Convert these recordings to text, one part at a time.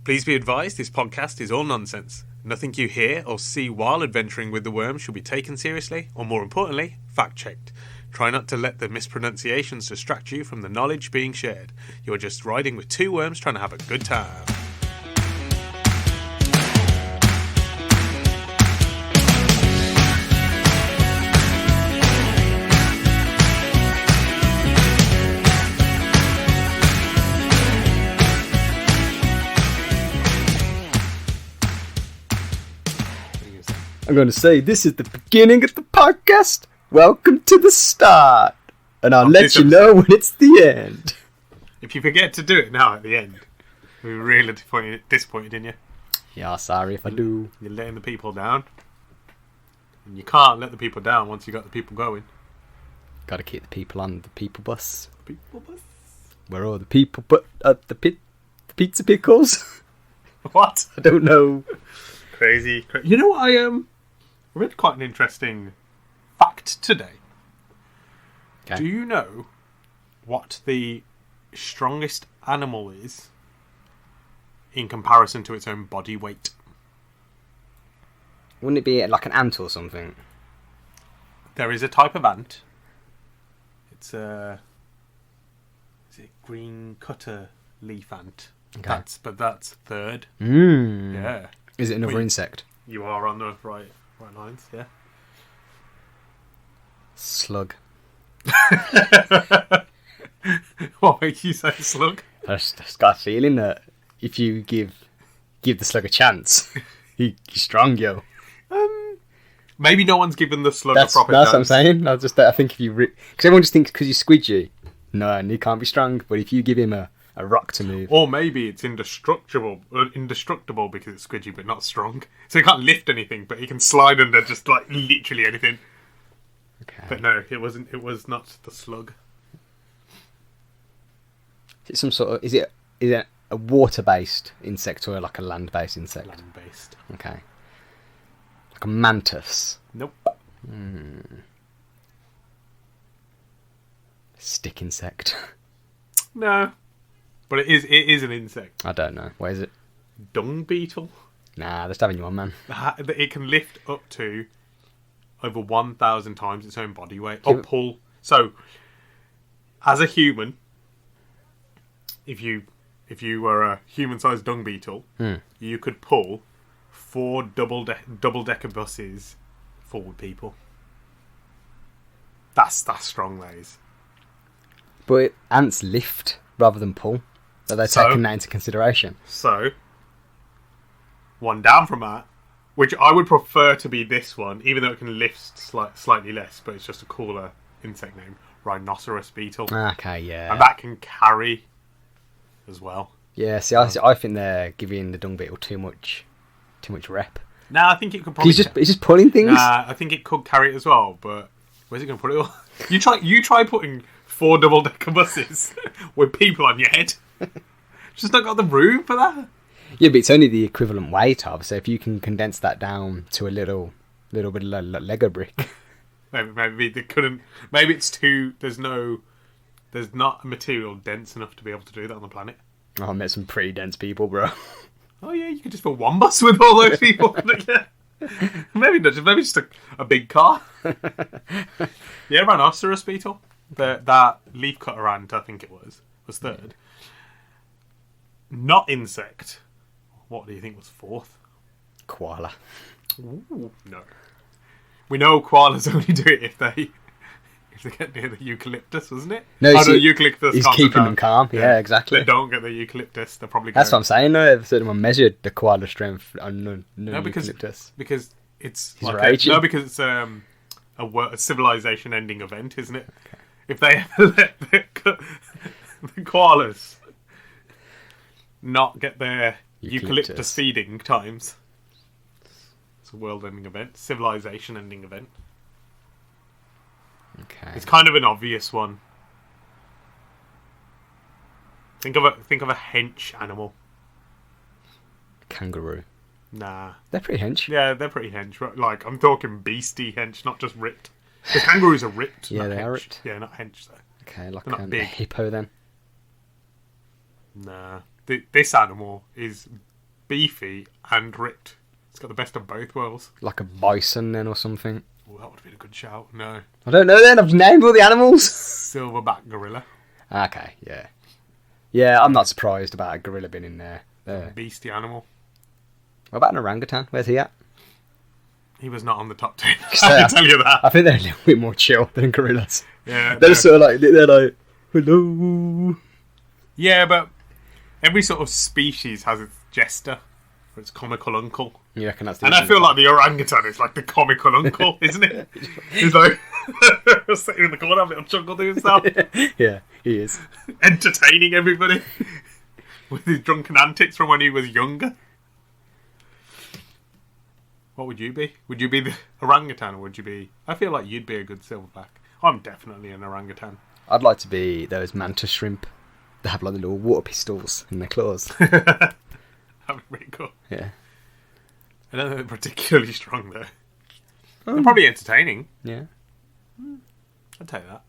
Please be advised this podcast is all nonsense. Nothing you hear or see while adventuring with the worm should be taken seriously, or more importantly, fact-checked. Try not to let the mispronunciations distract you from the knowledge being shared. You're just riding with two worms trying to have a good time. I'm going to say this is the beginning of the podcast. Welcome to the start. And I'll let you know when it's the end. If you forget to do it now at the end, we're really disappointed in you. Yeah, sorry if I do. You're letting the people down. And you can't let the people down once you got the people going. Got to keep the people on the people bus. People bus? Where are the people but at the pizza pickles? What? I don't know. Crazy. You know what I read quite an interesting fact today. Okay. Do you know what the strongest animal is in comparison to its own body weight? Wouldn't it be like an ant or something? There is a type of ant. It's is it green cutter leaf ant? Okay. That's third. Yeah. Is it another Well, insect? You are on the right lines, yeah. Slug. What makes you say slug? I just got a feeling that if you give the slug a chance, he's strong, yo. Maybe no one's given the slug a proper That's chance. what I'm saying. I think if you... Because everyone just thinks because he's squidgy, no, and he can't be strong. But if you give him a rock to move... Or maybe it's indestructible because it's squidgy but not strong. So he can't lift anything, but he can slide under just like literally anything. Okay. But no, it wasn't. It was not the slug. Is it some sort of... Is it a water-based insect or like a land-based insect? Land-based. Okay. Like a mantis. Nope. Stick insect. No. But it is an insect. I don't know. What is it? Dung beetle. Nah, just having you on, man. It can lift up to over 1,000 times its own body weight. Or pull. So, as a human, if you were a human-sized dung beetle, you could pull 4 double-decker buses full with people. That's strong, that is. But ants lift rather than pull. So they're taking that into consideration. So, one down from that, which I would prefer to be this one, even though it can lift slightly less, but it's just a cooler insect name. Rhinoceros beetle. Okay, yeah. And that can carry as well. Yeah, see, I think they're giving the dung beetle too much rep. Nah, I think it could probably... He's just pulling things? Nah, I think it could carry it as well, but where's it going to put it all? You try putting 4 double-decker buses with people on your head. Just not got the room for that. Yeah, but it's only the equivalent weight of, so if you can condense that down to a little bit of Lego brick. Maybe they couldn't... Maybe it's too... There's not a material dense enough to be able to do that on the planet. Oh, I met some pretty dense people, bro. Oh yeah, you could just fill one bus with all those people. Yeah. Maybe just a big car. Yeah, rhinoceros beetle. That leaf cutter ant, I think it was third. Not insect. What do you think was fourth? Koala. Ooh, no. We know koalas only do it if they get near the eucalyptus, wasn't it? No, the eucalyptus. He's keeping them calm. Yeah, exactly. They don't get the eucalyptus. They're probably. That's what I'm saying. No, someone measured the koala strength on eucalyptus. Because it's He's raging. because it's a civilization-ending event, isn't it? Okay. If they ever let the koalas not get their eucalyptus feeding times, it's a world-ending event, civilization-ending event. Okay. It's kind of an obvious one. Think of a hench animal. Kangaroo. Nah. They're pretty hench. Yeah, they're pretty hench. Like, I'm talking beastie hench, not just ripped. The kangaroos are ripped. Yeah, they hench. are ripped. Yeah, not hench though. Okay, like a a hippo then. Nah. This animal is beefy and ripped. It's got the best of both worlds. Like a bison then or something. Oh, that would have been a good shout. No. I don't know then, I've named all the animals. Silverback gorilla. Okay, yeah. Yeah, I'm not surprised about a gorilla being in there. Beastie animal. What about an orangutan? Where's he at? He was not on the top 10. I can tell you that. I think they're a little bit more chill than gorillas. Yeah, they're sort of like, hello. Yeah, but every sort of species has its jester, or its comical uncle. You reckon that's the And I feel like the orangutan is like the comical uncle, isn't it? He's like sitting in the corner, having a little chuckle to himself. Yeah, he is. Entertaining everybody with his drunken antics from when he was younger. What would you be? Would you be the orangutan, or would you be... I feel like you'd be a good silverback. I'm definitely an orangutan. I'd like to be those mantis shrimp. They have like the little water pistols in their claws. That'd be pretty cool. Yeah. I don't think they're particularly strong, though. They're probably entertaining. Yeah. I'd take that.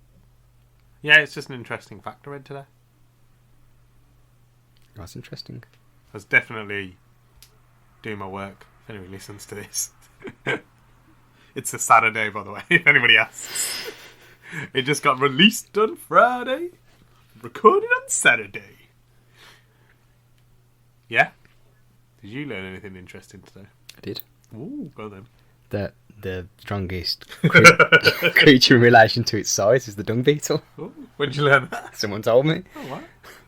Yeah, it's just an interesting fact I read today. That's interesting. I was definitely doing my work, if anybody listens to this. It's a Saturday, by the way, if anybody asks. It just got released on Friday, recorded on Saturday. Yeah? Did you learn anything interesting today? I did. Ooh, go then. The strongest creature in relation to its size is the dung beetle. Ooh, when did you learn that? Someone told me. Oh, what?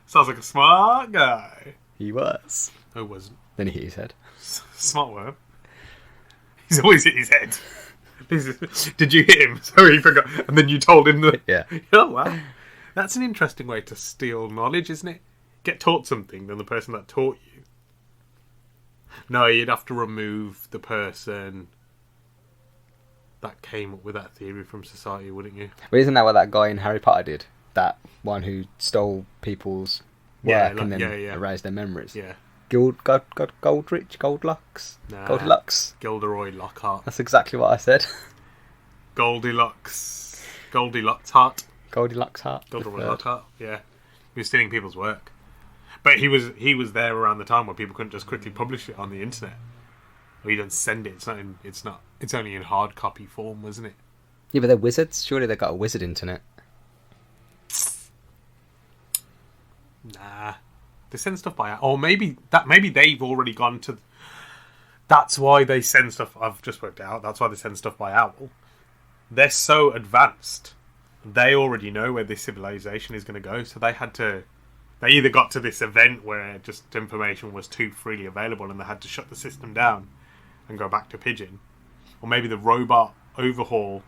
Sounds like a smart guy. He was. Who wasn't? Then he hit his head. Smart worm. He's always hit his head. Did you hit him? So he forgot. And then you told him that. Yeah. Oh, wow. That's an interesting way to steal knowledge, isn't it? Get taught something, then the person that taught you. No, you'd have to remove the person that came up with that theory from society, wouldn't you? Well, isn't that what that guy in Harry Potter did? That one who stole people's work and then erased their memories. Yeah. Goldrich? Goldilocks? Nah. Goldilocks? Gilderoy Lockhart. That's exactly what I said. Goldilocks heart. Goldilocks heart. Gilderoy Lockhart. Yeah. He was stealing people's work. But he was there around the time where people couldn't just quickly publish it on the internet. Or you don't send it. It's only in hard copy form, wasn't it? Yeah, but they're wizards. Surely they've got a wizard internet. Nah. They send stuff by... Or maybe they've already gone to... That's why they send stuff... I've just worked it out. That's why they send stuff by owl. They're so advanced. They already know where this civilization is going to go. So they had to... They either got to this event where just information was too freely available and they had to shut the system down and go back to pigeon. Or maybe the robot overhaul...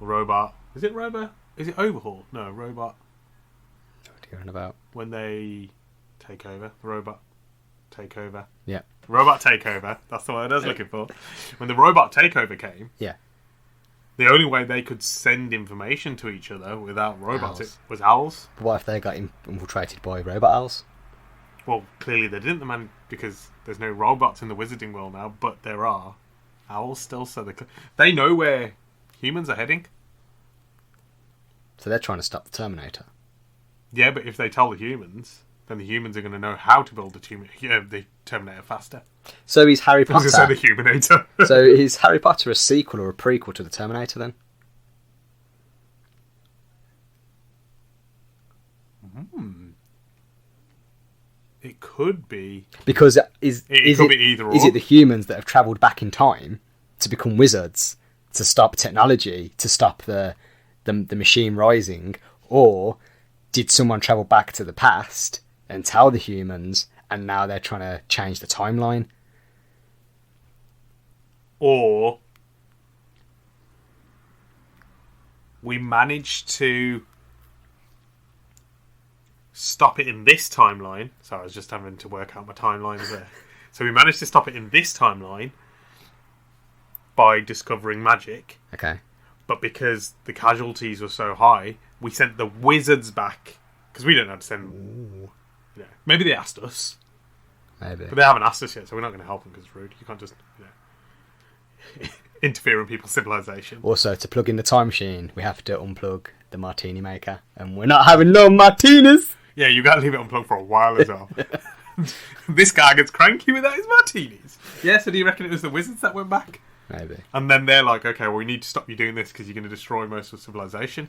Is it robot? Is it overhaul? No, robot... What are you going about? When they take over. The robot takeover. Yeah. Robot takeover. That's the word I was looking for. When the robot takeover came... Yeah. The only way they could send information to each other without robots was owls. But what if they got infiltrated by robot owls? Well, clearly they didn't, because there's no robots in the wizarding world now, but there are owls still, so they know where humans are heading. So they're trying to stop the Terminator. Yeah, but if they tell the humans, then the humans are going to know how to build the Terminator faster. So is Harry Potter... I was going to say the Humanator. So is Harry Potter a sequel or a prequel to the Terminator then? It could be. Because it could be either or. Is it the humans that have travelled back in time to become wizards, to stop technology, to stop the machine rising, or did someone travel back to the past and tell the humans, and now they're trying to change the timeline? Or we managed to stop it in this timeline. So I was just having to work out my timelines there. So we managed to stop it in this timeline by discovering magic. Okay. But because the casualties were so high, we sent the wizards back. Because we don't know how to send... You know, maybe they asked us. Maybe. But they haven't asked us yet, so we're not going to help them because it's rude. You can't just... interfere in people's civilization. Also, to plug in the time machine, we have to unplug the martini maker, and we're not having no martinis. Yeah, you got to leave it unplugged for a while as well. This guy gets cranky without his martinis. Yeah, so do you reckon it was the wizards that went back? Maybe. And then they're like, okay, well, we need to stop you doing this because you're going to destroy most of civilization.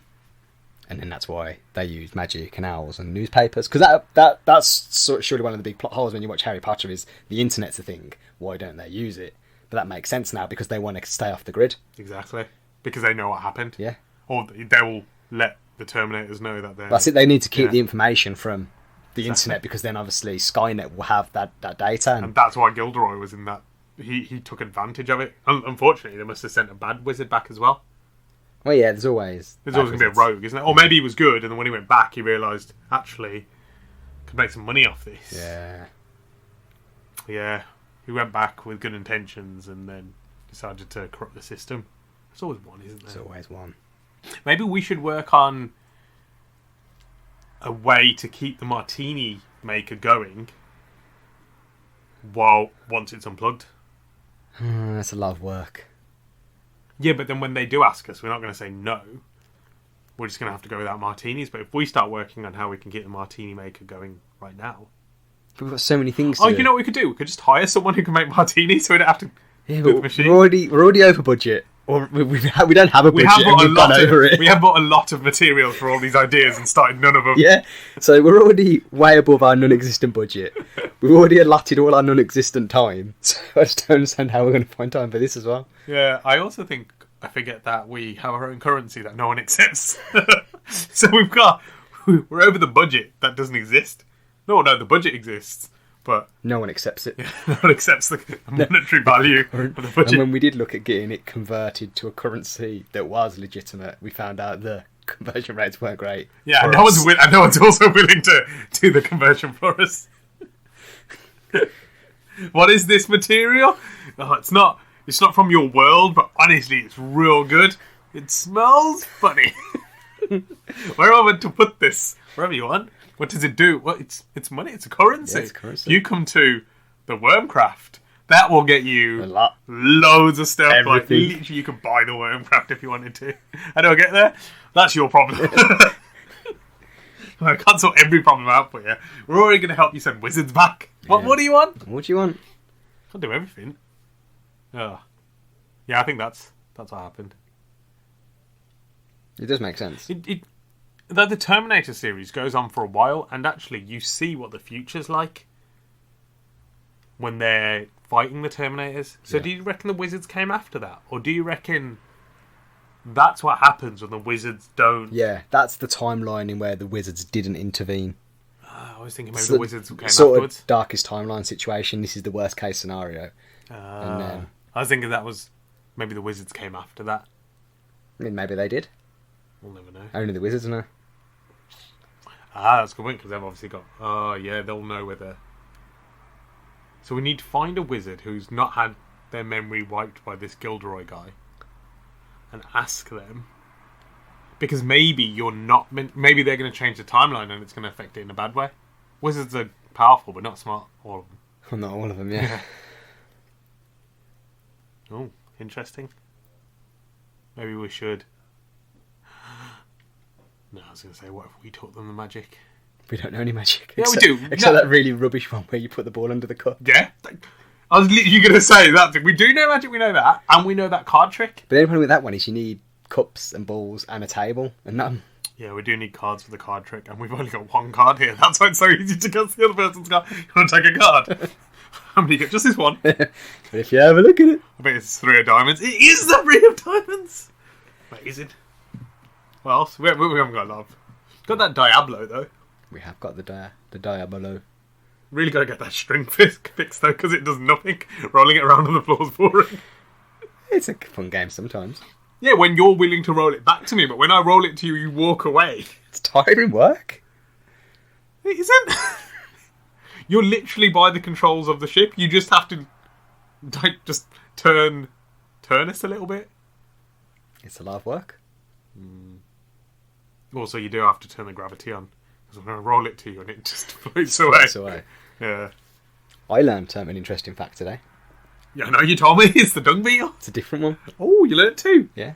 And then that's why they use magic and owls and newspapers. Because that's surely one of the big plot holes when you watch Harry Potter is the internet's a thing. Why don't they use it? But that makes sense now because they want to stay off the grid. Exactly. Because they know what happened. Yeah. Or they will let the Terminators know that they're... That's it. They need to keep the information from the internet because then obviously Skynet will have that data. And that's why Gilderoy was in that. He took advantage of it. Unfortunately, they must have sent a bad wizard back as well. Well, yeah, there's always going to be a rogue, isn't it? Or maybe he was good, and then when he went back, he realised, actually, could make some money off this. Yeah. Yeah. He went back with good intentions and then decided to corrupt the system. There's always one, isn't there? There's always one. Maybe we should work on a way to keep the martini maker going once it's unplugged. That's a lot of work. Yeah, but then when they do ask us, we're not going to say no. We're just going to have to go without martinis. But if we start working on how we can get the martini maker going right now... But we've got so many things to do. You know what we could do? We could just hire someone who can make martinis so we don't have to yeah, do but the machine. we're already over budget. Or we don't have a budget and we've gone over it. We have bought a lot of material for all these ideas and started none of them. Yeah, so we're already way above our non-existent budget. We've already allotted all our non-existent time. So I just don't understand how we're going to find time for this as well. Yeah, I also think I forget that we have our own currency that no one accepts. So we're over the budget that doesn't exist. No, the budget exists, but no one accepts it. No one accepts the monetary value of the budget. And when we did look at getting it converted to a currency that was legitimate, we found out the conversion rates weren't great. Yeah, and no one's also willing to do the conversion for us. What is this material? Oh, it's not from your world, but honestly, it's real good. It smells funny. Where am I meant to put this? Wherever you want. What does it do? Well, it's money. It's a currency. Yeah, it's a currency. You come to the Wormcraft. That will get you A lot. Loads of stuff. Everything. Like, literally, you could buy the Wormcraft if you wanted to. How do I get there? That's your problem. I can't sort every problem out for you. We're already going to help you send wizards back. What do you want? What do you want? Can't do everything. Oh. Yeah, I think that's what happened. It does make sense. The Terminator series goes on for a while, and actually you see what the future's like when they're fighting the Terminators. So do you reckon the wizards came after that? Or do you reckon that's what happens when the wizards don't... Yeah, that's the timeline in where the wizards didn't intervene. I was thinking maybe the wizards came sort afterwards. Of darkest timeline situation. This is the worst case scenario. I was thinking that was... Maybe the wizards came after that. I mean, maybe they did. We'll never know. Only the wizards know. That's a good point, because they've obviously got... Oh, yeah, they'll know whether... So we need to find a wizard who's not had their memory wiped by this Gilderoy guy. And ask them... Because maybe you're not... Maybe they're going to change the timeline and it's going to affect it in a bad way. Wizards are powerful, but not smart. All of them. Well, not all of them, yeah. Oh, interesting. Maybe we should... No, I was going to say, what if we taught them the magic? We don't know any magic. Yeah, we do. Except that really rubbish one where you put the ball under the cup. Yeah. I was literally going to say that. We do know magic, we know that. And we know that card trick. But the only problem with that one is you need cups and balls and a table and none. Yeah, we do need cards for the card trick. And we've only got one card here. That's why it's so easy to guess the other person's card. You want to take a card? How many you get? Just this one. But if you have a look at it. I bet it's 3 of diamonds. It is the 3 of diamonds! Amazing. What else? We haven't got a lot of... Got that Diablo, though. We have got the Diabolo. Really got to get that string fixed, though, because it does nothing. Rolling it around on the floor is boring. It's a fun game sometimes. Yeah, when you're willing to roll it back to me, but when I roll it to you, you walk away. It's tiring work. It isn't. You're literally by the controls of the ship. You just have to just turn us a little bit. It's a lot of work. Also, you do have to turn the gravity on. Because I'm going to roll it to you and it just floats away. Floats away. Yeah. I learned an interesting fact today. Yeah, I know you told me. It's the dung beetle. It's a different one. Oh, you learned too. Yeah.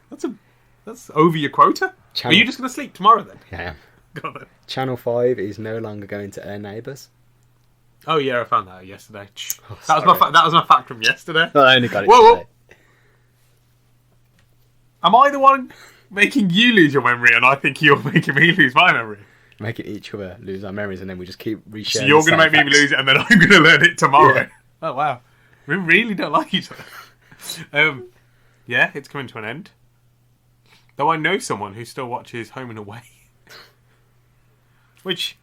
That's over your quota. Are you just going to sleep tomorrow then? Yeah. Got it. Channel 5 is no longer going to air neighbours. Oh yeah, I found that out yesterday. Oh, That was my fact from yesterday. I only got it Whoa, today. Am I the one making you lose your memory, and I think you're making me lose my memory? Making each other lose our memories, and then we just keep resharing. So you're going to make me lose it, and then I'm going to learn it tomorrow. Yeah. Oh wow, we really don't like each other. Yeah, it's coming to an end. Though I know someone who still watches Home and Away, which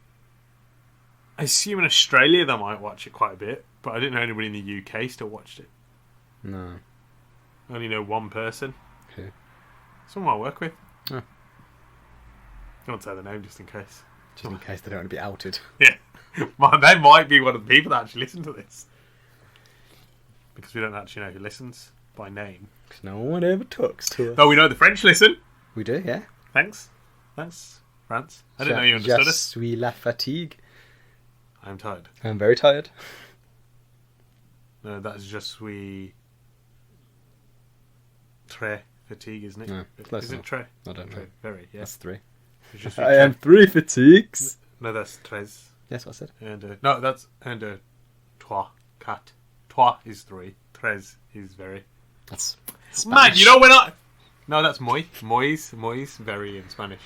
I assume in Australia they might watch it quite a bit, but I didn't know anybody in the UK still watched it. No. I only know one person. Who? Someone I work with. Oh. I won't say the name just in case. Just in case they don't want to be outed. Yeah. They might be one of the people that actually listen to this. Because we don't actually know who listens by name. Because no one ever talks to us. Though we know the French listen. We do, yeah. Thanks, France. I didn't know you understood Je us. suis la fatigue. I'm tired. I'm very tired. No, that's just suis très fatigue, isn't it? No, close Is it enough. très? I don't know. Très, very, yeah. That's 3. Je suis I am 3 fatigues. No, that's très. Yes, what I said. And no, that's trois, quatre. Trois is 3. Tres is very. That's Man, you know when I. No, that's muy. Muy, very in Spanish.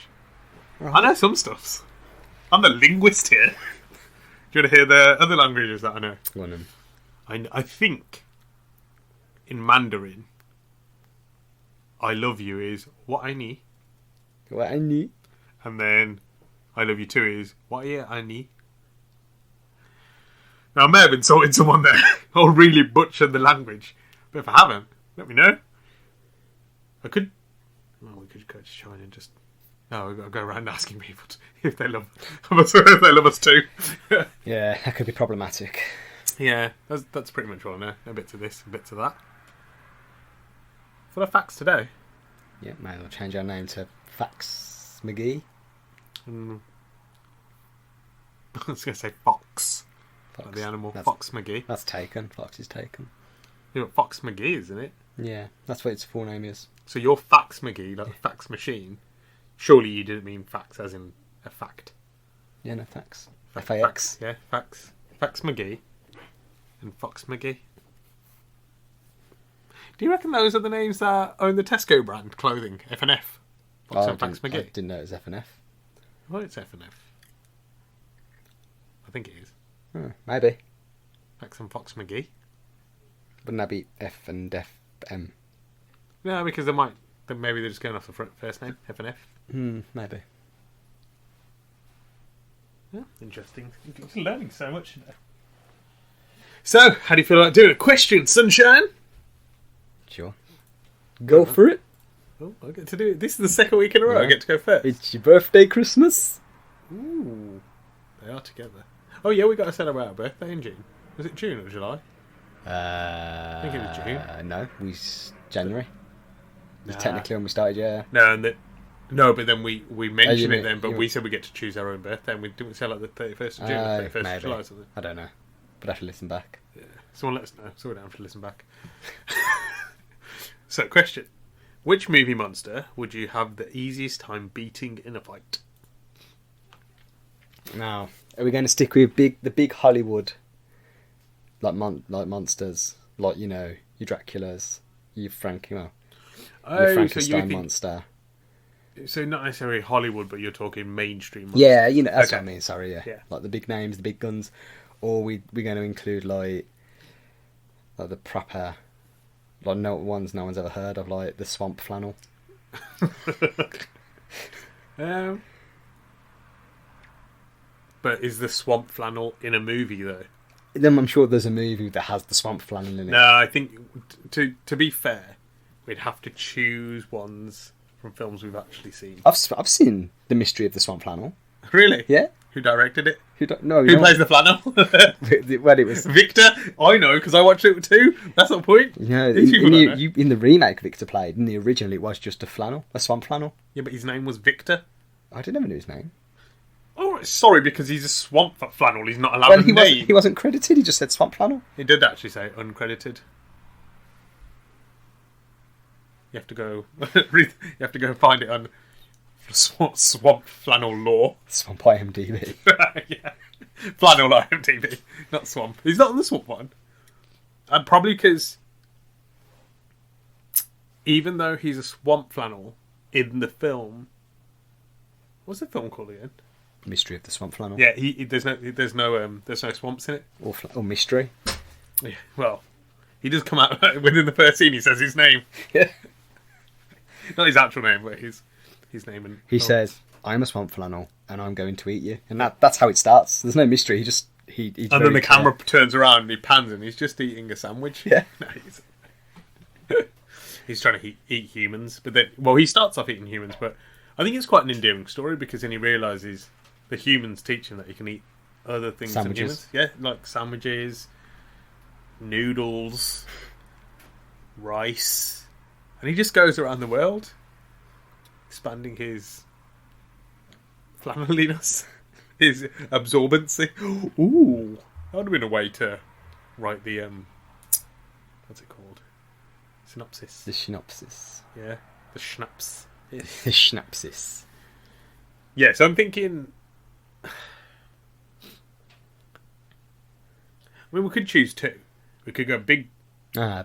Right. I know some stuffs. I'm the linguist here. Do you want to hear the other languages that I know? Go on then. I think in Mandarin, I love you is what I need, What I need. and then I love you too is what I need. Now I may have insulted someone there or really butchered the language, but if I haven't, let me know. I could. Well, we could go to China and just. No, we've got to go around asking people if they love us, if they love us too. Yeah, that could be problematic. Yeah, that's pretty much all I know. A bit to this, a bit to that. Full of facts today. Yeah, may as well change our name to Fax McGee. I was going to say Fox. Fox. Like the animal. That's- Fox McGee. That's taken. Fox is taken. Yeah, but Fox McGee, isn't it? Yeah, that's what its full name is. So you're Fax McGee, like a fax machine. Surely you didn't mean fax as in a fact. Yeah, no, Fax. Fax, FAX. yeah, Fax. Fax McGee. And Fox McGee. Do you reckon those are the names that own the Tesco brand clothing? F&F? Fox and Fax I McGee? didn't know it was F&F. Well, it's F&F. I think it is. Oh, maybe. Fax and Fox McGee. Wouldn't that be F and FM? No, because maybe they're just going off the first name, F&F. Maybe. Yeah, interesting. You're learning so much today. So, how do you feel about doing a question, Sunshine? Sure. Go for it. Oh, I get to do it. This is the second week in a row I Yeah. get to go first. It's your birthday, Christmas. Ooh, they are together. Oh yeah, we got to celebrate our birthday in June. Was it June or July? I think it was June. No, January. Nah. Technically when we started, yeah. No, but then we mentioned you it mean- then, but you- we said we get to choose our own birthday, and we didn't say like the 31st of June or 31st of maybe. July or something. I don't know. But I have to listen back. Yeah. Someone let us know, so we don't have to listen back. So, question. Which movie monster would you have the easiest time beating in a fight? Now, are we going to stick with the big Hollywood, like monsters, like your Draculas, your Frankenstein monster? So not necessarily Hollywood, but you're talking mainstream monsters. Yeah, that's Okay. what I mean. Sorry, yeah. Yeah. Like the big names, the big guns, or we're going to include like the proper, like ones no one's ever heard of, like the Swamp Flannel. But is the Swamp Flannel in a movie though? Then I'm sure there's a movie that has the Swamp Flannel in it. No, I think to be fair, we'd have to choose ones from films we've actually seen. I've seen The Mystery of the Swamp Flannel. Really? Yeah. Who directed it? Who plays The flannel? Well, it was. Victor. I know because I watched it too. That's not the point. Yeah, These people don't know. in the remake Victor played. In the original, it was just a swamp flannel. Yeah, but his name was Victor. I didn't ever know his name. Oh, sorry, because he's a swamp flannel. He's not allowed Well, a name. he wasn't credited. He just said swamp flannel. He did actually say uncredited. You have to go. You have to go find it on Swamp Flannel lore. Swamp IMDb. Yeah. Flannel IMDb, not Swamp. He's not on the Swamp one. And probably because even though he's a Swamp Flannel in the film, what's the film called again? Mystery of the Swamp Flannel. Yeah, there's no swamps in it. Or mystery. Yeah, well, he does come out within the first scene. He says his name. Yeah. Not his actual name, but his name. And he says, "I'm a Swamp Flannel, and I'm going to eat you." And that's how it starts. There's no mystery. He's and then the camera turns around and he pans and he's just eating a sandwich. Yeah. No, he's trying to eat humans, but then, he starts off eating humans, but I think it's quite an endearing story because then he realises the humans teach him that he can eat other things than humans. Yeah, like sandwiches, noodles, rice, and he just goes around the world expanding his flanneliness, his absorbency. Ooh, that would have been a way to write the what's it called? Synopsis. The synopsis. Yeah, the schnapps. The schnapsis. Yeah, so I'm thinking. I mean, we could choose two. We could go big.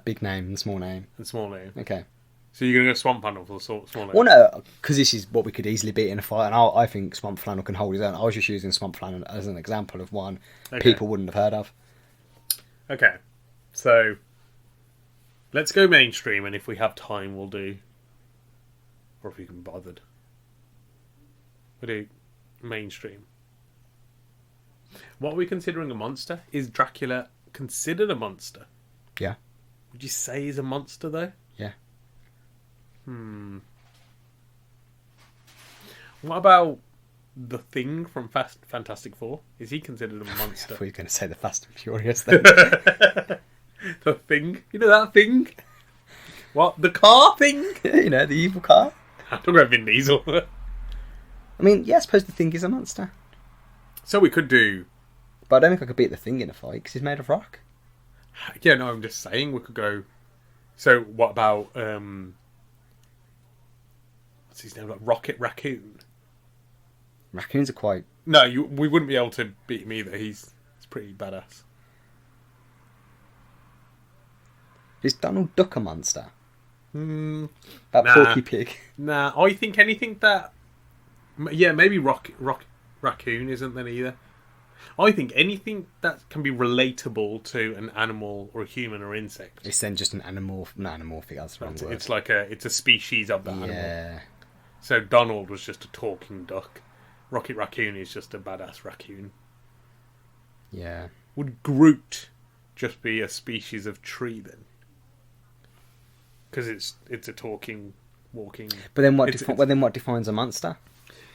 Big name and small name. And small name. Okay. So you're going to go Swamp Flannel for the small name? Well, no, because this is what we could easily beat in a fight, and I think Swamp Flannel can hold his own. I was just using Swamp Flannel as an example of one people wouldn't have heard of. Okay. So, let's go mainstream, and if we have time, we'll do... Or if we can be bothered. We'll do mainstream. What are we considering a monster? Is Dracula considered a monster? Yeah. Would you say he's a monster, though? Yeah. What about the Thing from Fantastic Four? Is he considered a monster? I thought you were going to say the Fast and Furious then. The Thing? You know that thing? What? The car thing? Yeah, you know, the evil car. I'm talking about Vin Diesel. I mean, yeah, I suppose the Thing is a monster. So we could do... But I don't think I could beat the Thing in a fight, because he's made of rock. Yeah, no, I'm just saying we could go... So what about... What's his name? Like Rocket Raccoon? Raccoons are quite... No, we wouldn't be able to beat him either. He's pretty badass. Is Donald Duck a monster? That Porky Pig. Nah, I think anything that... Yeah, maybe Raccoon isn't then either. I think anything that can be relatable to an animal or a human or insect. It's then just an animal... Not anamorphic, that's the wrong word. It's like it's a species of that animal. Yeah. So Donald was just a talking duck. Rocket Raccoon is just a badass raccoon. Yeah. Would Groot just be a species of tree then? Because it's a talking, walking... But then what defines a monster?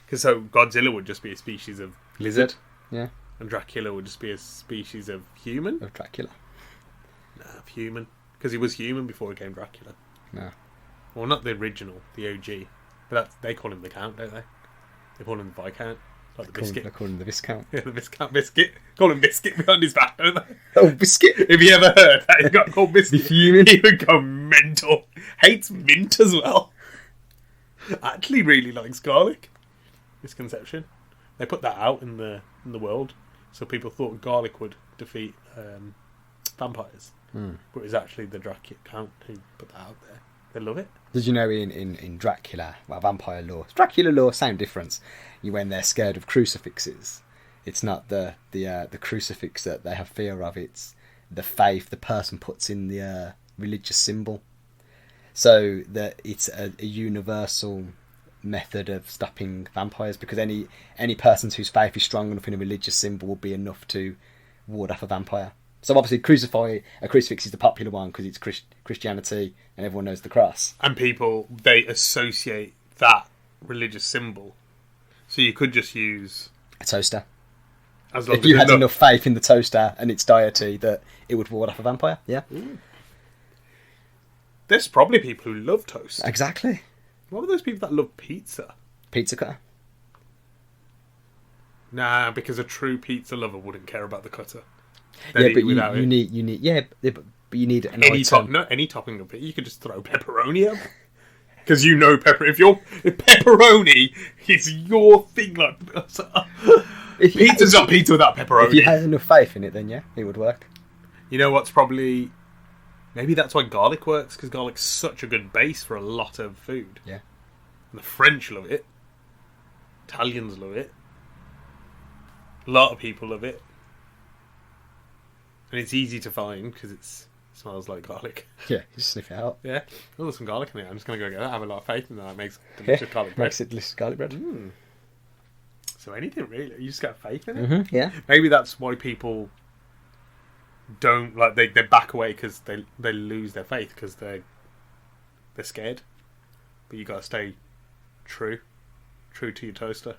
Because so Godzilla would just be a species of lizard. Yeah. And Dracula would just be a species of human. Of Dracula. Nah, of human. Because he was human before he became Dracula. No. Well, not the original, the OG. But they call him the Count, don't they? They call him the Viscount. Like the Biscuit. They call him the Viscount. Yeah, the Viscount Biscuit. Call him Biscuit behind his back, don't they? Oh, Biscuit! If you ever heard that he got called Biscuit, Human. he would go mental. Hates mint as well. Actually really likes garlic. Misconception. They put that out in the world. So people thought garlic would defeat vampires. But it was actually the Dracula Count who put that out there. They love it. Did you know in Dracula, well, vampire lore, Dracula lore, same difference. When they're scared of crucifixes, it's not the crucifix that they have fear of. It's the faith the person puts in the religious symbol. So that it's a universal method of stopping vampires, because any person whose faith is strong enough in a religious symbol will be enough to ward off a vampire. So obviously a crucifix is the popular one because it's Christianity and everyone knows the cross. And people, they associate that religious symbol. So you could just use... a toaster. As long if you had enough faith in the toaster and its deity that it would ward off a vampire, yeah. Ooh. There's probably people who love toast. Exactly. What are those people that love pizza? Pizza cutter. Nah, because a true pizza lover wouldn't care about the cutter. Yeah, but you need but you need an any topping of it. You could just throw pepperoni up. Because you know if pepperoni is your thing, like pizza's not pizza without pepperoni. If you had enough faith in it, then yeah, it would work. You know what's probably... Maybe that's why garlic works, because garlic's such a good base for a lot of food. Yeah. And the French love it. Italians love it. A lot of people love it. And it's easy to find, because it smells like garlic. Yeah, you just sniff it out. Yeah. Oh, there's some garlic in there. I'm just going to go get that. I have a lot of faith in that. It makes delicious garlic bread. Makes it delicious garlic bread. So anything, really. You just got faith in it. Mm-hmm, yeah. Maybe that's why people... don't like they back away because they lose their faith because they're scared, but you gotta stay true to your toaster.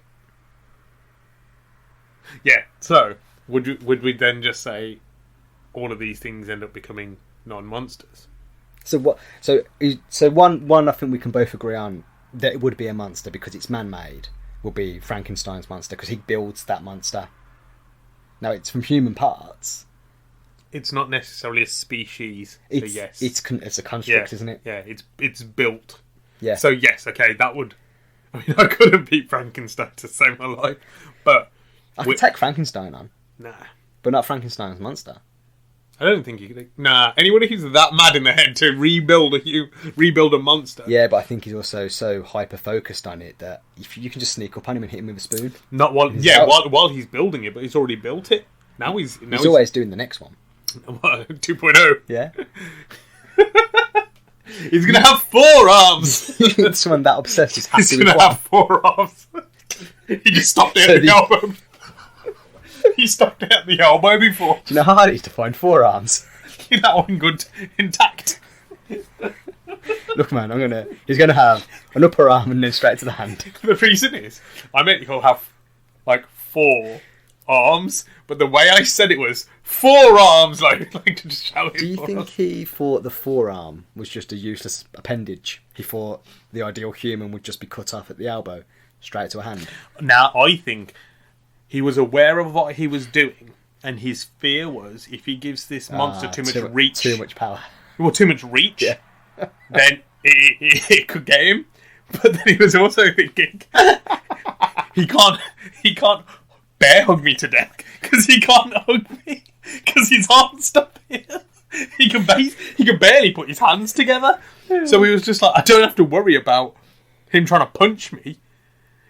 Yeah. So would we then just say all of these things end up becoming non-monsters? So what? So one I think we can both agree on that it would be a monster because it's man-made. Will be Frankenstein's monster because he builds that monster. Now it's from human parts. It's not necessarily a species. It's, so yes, it's a construct, isn't it? Yeah, it's built. Yeah. So yes, okay, that would. I mean, I couldn't beat Frankenstein to save my life, but I could take Frankenstein on. Nah, but not Frankenstein's monster. I don't think you could. Nah, anybody who's that mad in the head to rebuild a monster. Yeah, but I think he's also so hyper focused on it that if you can just sneak up on him and hit him with a spoon. Not while while he's building it, but he's already built it. Now he's always doing the next one. 2.0. Yeah. He's gonna have 4 arms. Someone that obsessed is happy He's with gonna one. have 4 arms. He just stopped it at the elbow. He stopped it at the elbow before. Do you know how hard it is to find 4 arms? Keep that one good intact. Look, man, he's gonna have an upper arm and then straight to the hand. The reason is, I meant he'll have like 4 arms, but the way I said it was 4 arms, like to just shout it. Do you think he thought the forearm was just a useless appendage? He thought the ideal human would just be cut off at the elbow, straight to a hand. Now, I think he was aware of what he was doing, and his fear was if he gives this monster too much power, too much reach, yeah. then it could get him. But then he was also thinking he can't bear hug me to death because he can't hug me because his arms stop here. He can barely put his hands together. So he was just like, I don't have to worry about him trying to punch me.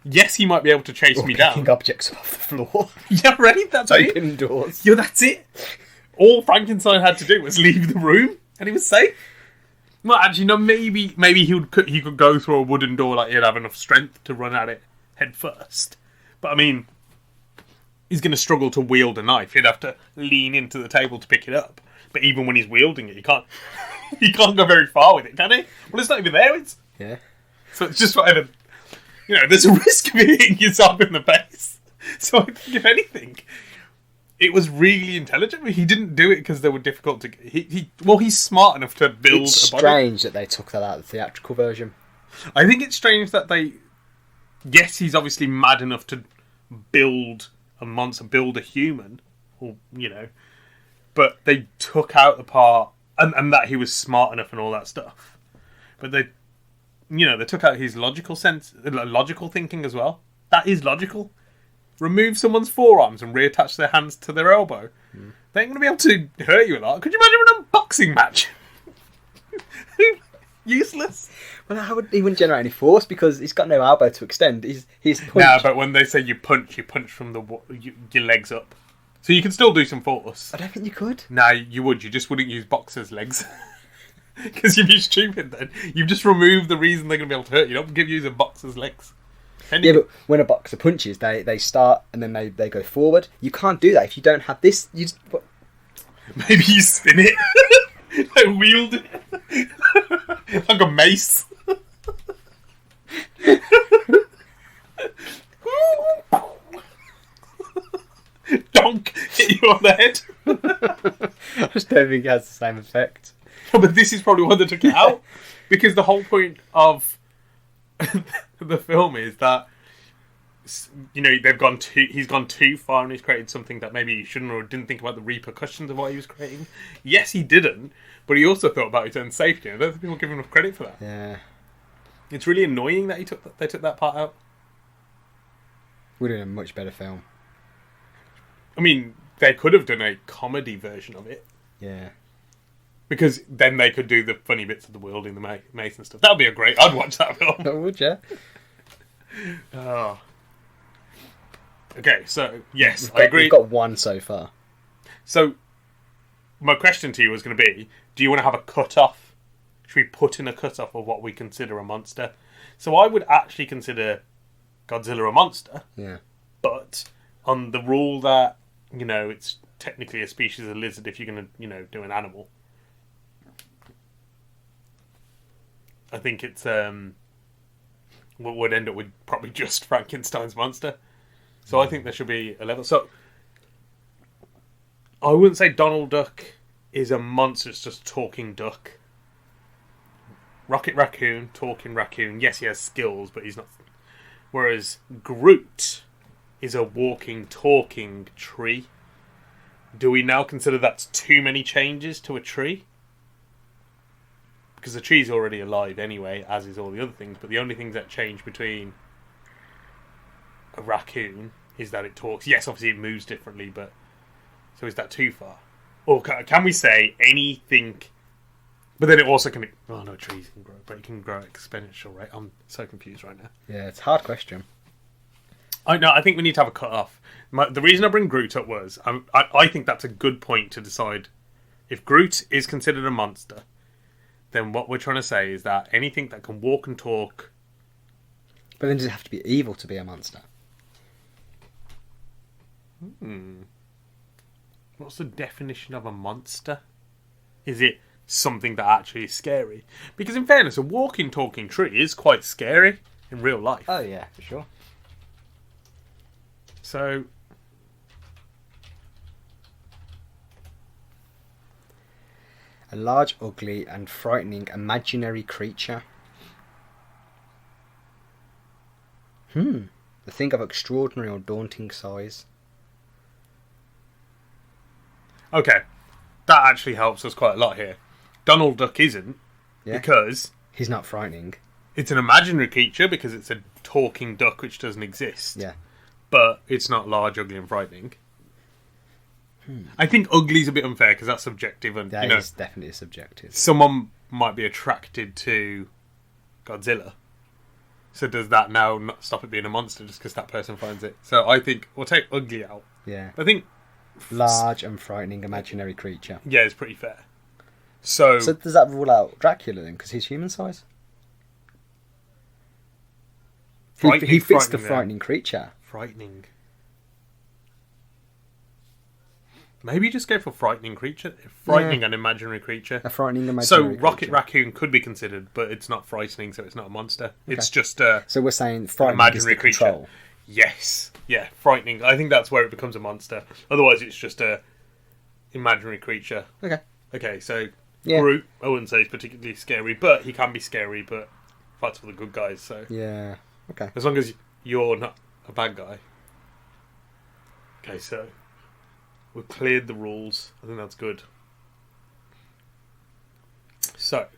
Yes, he might be able to chase me down. Picking objects off the floor. Yeah, right. That's it. Open doors. Yeah, that's it. All Frankenstein had to do was leave the room, and he was safe. Well, actually, no. Maybe he could go through a wooden door, like he'd have enough strength to run at it head first. But I mean, he's going to struggle to wield a knife. He'd have to lean into the table to pick it up. But even when he's wielding it, he can't go very far with it, can he? Well, it's not even there. Yeah. So it's just whatever. You know, there's a risk of hitting yourself in the face. So I think, if anything, it was really intelligent. He didn't do it because they were difficult to... He's smart enough to build it's a body. Strange that they took that out of the theatrical version. I think it's strange that they... Yes, he's obviously mad enough to build a monster, build a human, or, you know, but they took out the part... And that he was smart enough and all that stuff. But they took out his logical thinking as well. That is logical. Remove someone's forearms and reattach their hands to their elbow. They ain't going to be able to hurt you a lot. Could you imagine an unboxing match? Useless. Well, he wouldn't generate any force because he's got no elbow to extend. He's punch. Nah, but when they say you punch from your legs up. So you can still do some force. I don't think you could. Nah, you would. You just wouldn't use boxers' legs. Because you'd be stupid then. You've just removed the reason they're going to be able to hurt you. Don't give you the boxer's legs. Yeah, but when a boxer punches, they start and then they go forward. You can't do that if you don't have this. You just... Maybe you spin it. Like wield it. Like a mace. Donk! Hit you on the head. I just don't think it has the same effect. No, but this is probably why they took it out. Because the whole point of the film is that, you know, he's gone too far and he's created something that maybe he shouldn't, or didn't think about the repercussions of what he was creating. Yes, he didn't, but he also thought about his own safety. I don't think people give him enough credit for that. Yeah. It's really annoying that they took that part out. Would have been a much better film. I mean, they could have done a comedy version of it. Yeah. Because then they could do the funny bits of the world in the maze and stuff. That would be a great... I'd watch that film. Oh, would you? Oh. Okay, so, yes, I agree. We've got one so far. So, my question to you was going to be, do you want to have a cut-off? Should we put in a cut-off of what we consider a monster? So I would actually consider Godzilla a monster. Yeah. But on the rule that, it's technically a species of lizard if you're going to, do an animal. I think it's... would end up with probably just Frankenstein's monster. So I think there should be a level. So I wouldn't say Donald Duck is a monster, it's just a talking duck. Rocket Raccoon, talking raccoon. Yes, he has skills, but he's not. Whereas Groot is a walking, talking tree. Do we now consider that's too many changes to a tree? Because the tree's already alive anyway, as is all the other things. But the only things that change between a raccoon is that it talks. Yes, obviously it moves differently, but... So is that too far? Or can we say anything... But then it also can... Oh no, trees can grow, but it can grow at exponential rate. I'm so confused right now. Yeah, it's a hard question. I think we need to have a cut-off. The reason I bring Groot up was... I think that's a good point to decide. If Groot is considered a monster... then what we're trying to say is that anything that can walk and talk... But then does it have to be evil to be a monster? What's the definition of a monster? Is it something that actually is scary? Because in fairness, a walking, talking tree is quite scary in real life. Oh yeah, for sure. So... A large, ugly, and frightening imaginary creature. A thing of extraordinary or daunting size. Okay, that actually helps us quite a lot here. Donald Duck isn't, because... He's not frightening. It's an imaginary creature because it's a talking duck which doesn't exist. Yeah. But it's not large, ugly, and frightening. I think ugly's a bit unfair because that's subjective, and That is definitely subjective. Someone might be attracted to Godzilla. So does that now not stop it being a monster just because that person finds it? So I think we'll take ugly out. Yeah. I think large and frightening imaginary creature. Yeah, it's pretty fair. So does that rule out Dracula then? Because he's human size. He fits the frightening creature. Frightening. Maybe just go for frightening creature. Frightening an imaginary creature. A frightening imaginary creature. So Rocket Raccoon could be considered, but it's not frightening, so it's not a monster. Okay. It's just a... So we're saying frightening imaginary is the creature. Control. Yes. Yeah, frightening. I think that's where it becomes a monster. Otherwise, it's just a imaginary creature. Okay, so Groot, I wouldn't say is particularly scary, but he can be scary, but fights for the good guys, so... Yeah, okay. As long as you're not a bad guy. Okay, so... We've cleared the rules. I think that's good. So,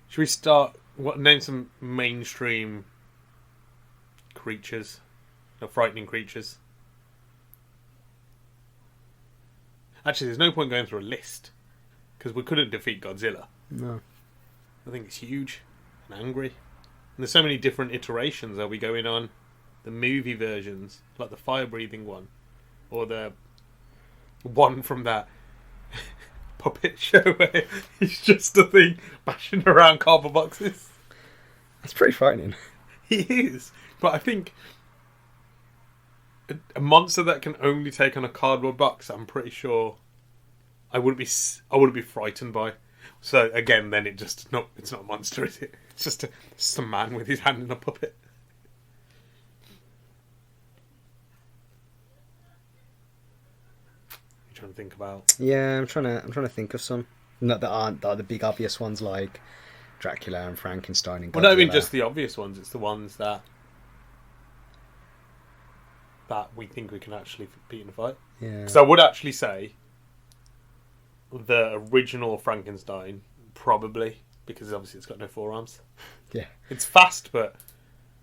should we start... Name some mainstream creatures. No, frightening creatures. Actually, there's no point going through a list. Because we couldn't defeat Godzilla. No. I think it's huge and angry. And there's so many different iterations. Are we going on the movie versions? Like the fire-breathing one. Or the... one from that puppet show where he's just a thing bashing around cardboard boxes. That's pretty frightening. He is. But I think a monster that can only take on a cardboard box, I'm pretty sure I wouldn't be frightened by. So again, then it's not a monster, is it? It's just a man with his hand in a puppet. Trying to think about. Yeah, I'm trying to think of some that aren't the big obvious ones like Dracula and Frankenstein and Godzilla. Well, not even just the obvious ones. It's the ones that we think we can actually beat in a fight. Yeah. Because I would actually say the original Frankenstein probably because obviously it's got no forearms. Yeah. It's fast, but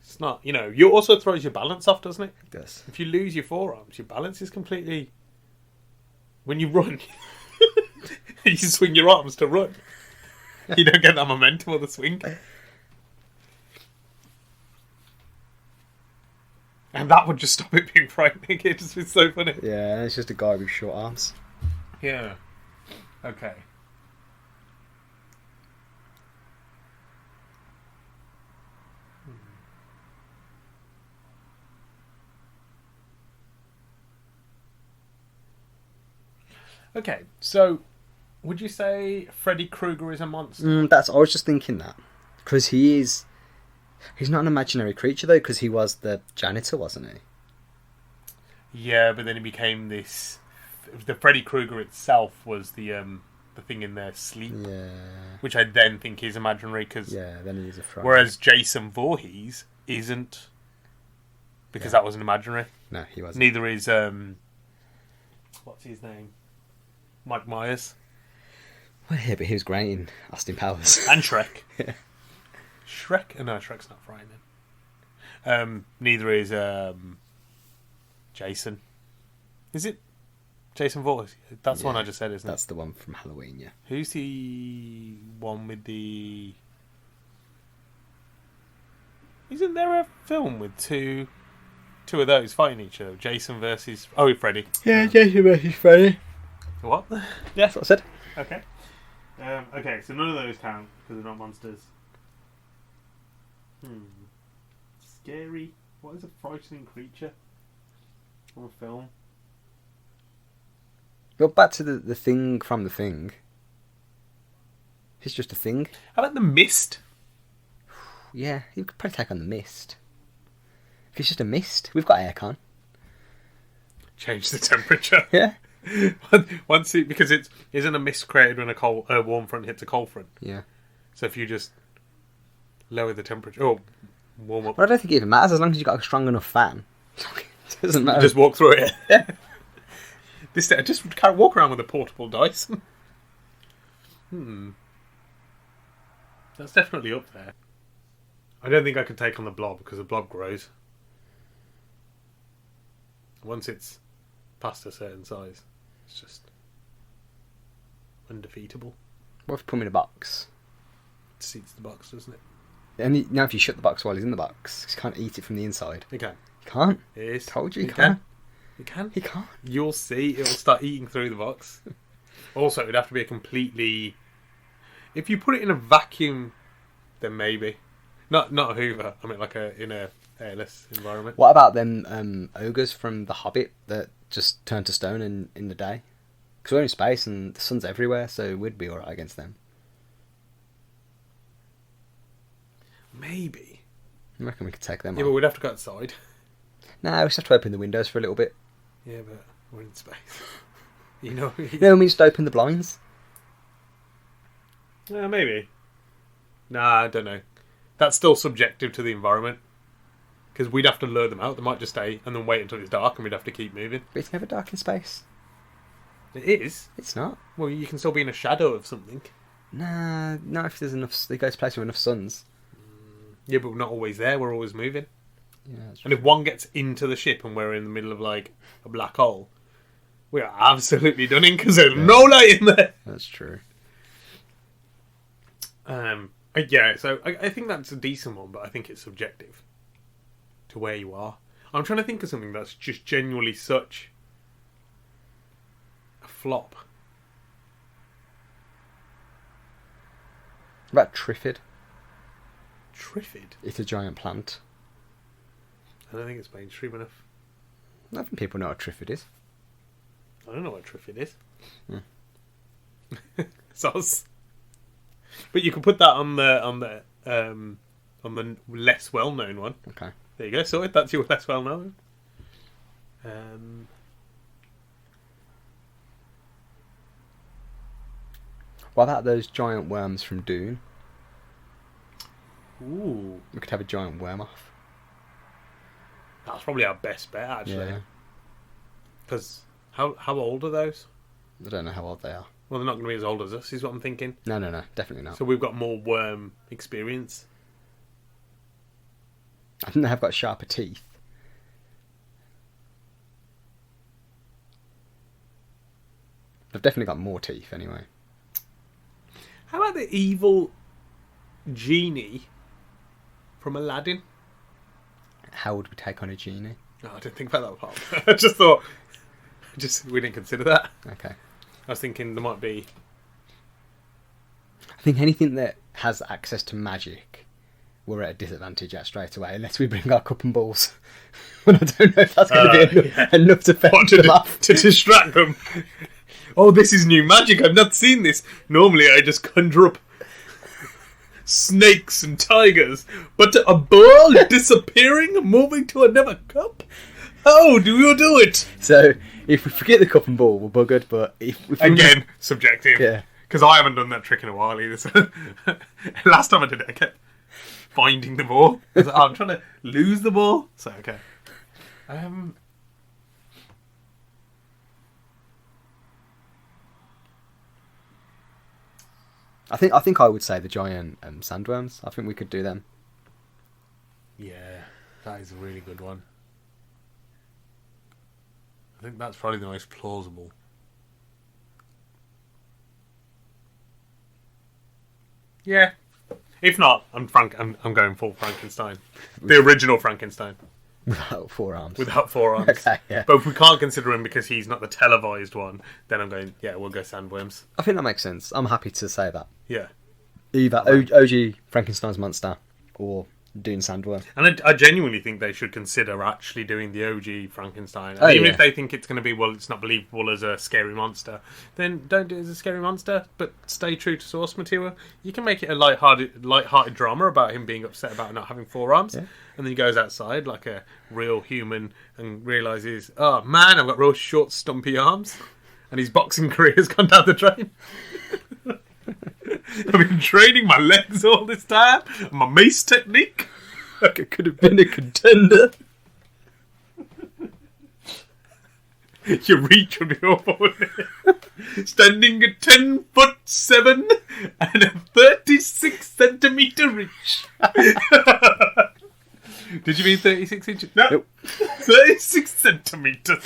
it's not. You know, you also throws your balance off, doesn't it? It does. If you lose your forearms, your balance is completely. When you run, you swing your arms to run. You don't get that momentum of the swing. And that would just stop it being frightening. It just be so funny. Yeah, it's just a guy with short arms. Yeah. Okay. Okay, so would you say Freddy Krueger is a monster? I was just thinking that. Because he's not an imaginary creature, though, because he was the janitor, wasn't he? Yeah, but then he became this... The Freddy Krueger itself was the thing in their sleep. Yeah. Which I then think is imaginary, because... Yeah, then he's a fright. Whereas Jason Voorhees isn't, because that wasn't imaginary. No, he wasn't. Neither is... what's his name? Mike Myers. Well, yeah, but he was great in Austin Powers. And Shrek. Yeah. Shrek? No, Shrek's not frightening. Neither is Jason. Is it Jason Voorhees? That's the one I just said, isn't That's the one from Halloween, yeah. Who's the one with the... Isn't there a film with two of those fighting each other? Jason versus... Oh, Freddy. Yeah, Jason versus Freddy. What? Yeah, that's what I said. Okay. Okay, so none of those count because they're not monsters. Scary. What is a frightening creature from a film? Go back to the thing from the thing. It's just a thing. How about the mist? Yeah, you could probably take on the mist. If it's just a mist, we've got aircon. Change the temperature. Yeah. Once it, because it isn't a mist created when a warm front hits a cold front. Yeah. So if you just lower the temperature or warm up, But I don't think it even matters as long as you've got a strong enough fan. It doesn't matter. just walk through it. Just can't walk around with a portable dice. That's definitely up there. I don't think I can take on the blob because the blob grows. Once it's past a certain size, it's just undefeatable. What if you put him in a box? It seats the box, doesn't it? And now if you shut the box while he's in the box, you can't eat it from the inside. You can. You can't? It is. Told you, you can. can't. You can. He can't. You'll see. It'll start eating through the box. Also, it'd have to be a completely... If you put it in a vacuum, then maybe. Not a Hoover. I mean, like in a airless environment. What about them ogres from The Hobbit that just turn to stone in the day? Because we're in space and the sun's everywhere, so we'd be alright against them. Maybe. I reckon we could take them Yeah, on. but we'd have to go outside. No, we just have to open the windows for a little bit. Yeah, but we're in space. You know? No, we just open the blinds. Yeah, maybe. Nah, I don't know. That's still subjective to the environment. Because we'd have to lure them out. They might just stay and then wait until it's dark and we'd have to keep moving. But it's never dark in space. It is. It's not. Well, you can still be in a shadow of something. Nah, not if there's enough. It goes to places with enough suns. Yeah, but we're not always there. We're always moving. Yeah, that's And if one gets into the ship and we're in the middle of like a black hole, we are absolutely done in because there's no light in there. That's true. Yeah, so I think that's a decent one, but I think it's subjective to where you are. I'm trying to think of something that's just genuinely such a flop. What about Triffid? Triffid? It's a giant plant. I don't think it's mainstream enough. I don't think people know what Triffid is. I don't know what Triffid is. Soz. But you can put that on the less well known one. Okay. There you go. So that's your less well known. What about those giant worms from Dune? Ooh, We could have a giant worm off. that's probably our best bet actually. Yeah. Because how old are those? I don't know how old they are. Well, they're not going to be as old as us, is what I'm thinking. No, definitely not. So we've got more worm experience. I think they have got sharper teeth. They've definitely got more teeth, anyway. How about the evil genie from Aladdin? How would we take on a genie? Oh, I didn't think about that part. I just thought... we didn't consider that. Okay. I was thinking there might be... I think anything that has access to magic, we're at a disadvantage at straight away, unless we bring our cup and balls. And I don't know if that's going to be enough to fend them off. To distract them. Oh, this is new magic. I've not seen this. Normally, I just conjure up snakes and tigers, but a ball disappearing and moving to another cup? How do you do it? So, if we forget the cup and ball, we're buggered, but if again, subjective. Yeah. Because I haven't done that trick in a while either. So last time I did it, I kept finding the ball. I was like, I'm trying to lose the ball. So, okay. I think I would say the giant sandworms. I think we could do them. Yeah, that is a really good one. I think that's probably the most plausible. Yeah. If not, I'm going full Frankenstein. The original Frankenstein. Without forearms. Without forearms. Okay, yeah. But if we can't consider him because he's not the televised one, then I'm going, yeah, we'll go sandworms. I think that makes sense. I'm happy to say that. Yeah. Either OG Frankenstein's monster or Dune sandworm. And I genuinely think they should consider actually doing the OG Frankenstein. Oh, even yeah. if they think it's going to be, well, it's not believable as a scary monster, then don't do it as a scary monster, but stay true to source material. You can make it a light-hearted drama about him being upset about not having forearms, and then he goes outside like a real human and realises, oh man, I've got real short, stumpy arms, and his boxing career has gone down the drain. I've been training my legs all this time, my mace technique. Like it could have been a contender. Your reach would be awful, wouldn't it? Standing at 10'7" and a 36cm reach. Did you mean 36 inches? No, Nope. 36 centimeters.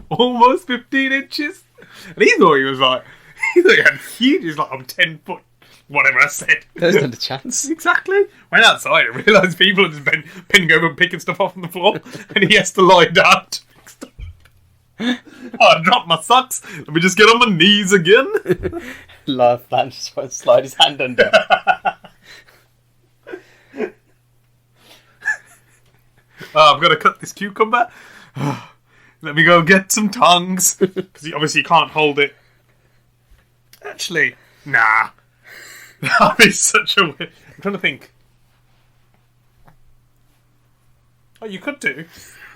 Almost 15 inches. And he thought he had huge. He's like, I'm 10 foot. Whatever I said. There's not a chance. Exactly. Went outside and realised people are just pinning over and picking stuff off on the floor, and he has to lie down to pick stuff up. Oh, I dropped my socks. Let me just get on my knees again. Love that. Just want to slide his hand under. Oh, I've got to cut this cucumber. Let me go get some tongs. Because obviously you can't hold it. Actually, nah. That'd be such a weird... I'm trying to think. Oh, you could do.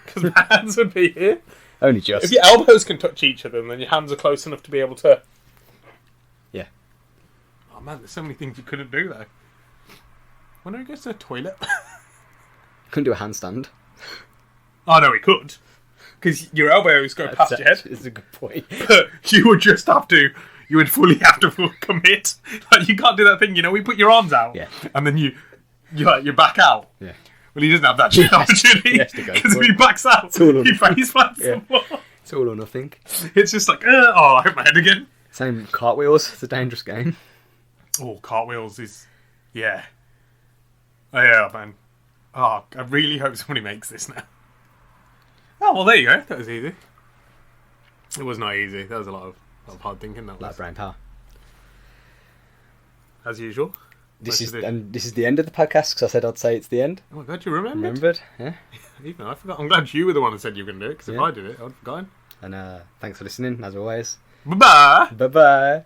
Because my hands would be here. Only just. If your elbows can touch each other, then your hands are close enough to be able to... Yeah. Oh man, there's so many things you couldn't do though. When he goes to the toilet... Couldn't do a handstand. Oh no, he could. Because your elbows go past your head. It's a good point. But you would just have to... You would fully have to commit. Like, you can't do that thing, we put your arms out. Yeah. And then you back out. Yeah. Well, he doesn't have that opportunity. Because if he backs out, he face plants the floor. It's all or nothing. It's just like, I hit my head again. Same cartwheels. It's a dangerous game. Oh, cartwheels is... Yeah. Oh, yeah, man. Oh, I really hope somebody makes this now. Oh, well, there you go. That was easy. It was not easy. That was a lot of hard thinking. That Like was. brain power. As usual. This is the end of the podcast because I said I'd say it's the end. Oh my god, you remembered? Remembered? Yeah. Even I forgot. I'm glad you were the one who said you were going to do it, because if Yeah. I did it, I'd have forgotten. And thanks for listening, as always. Bye-bye! Bye-bye.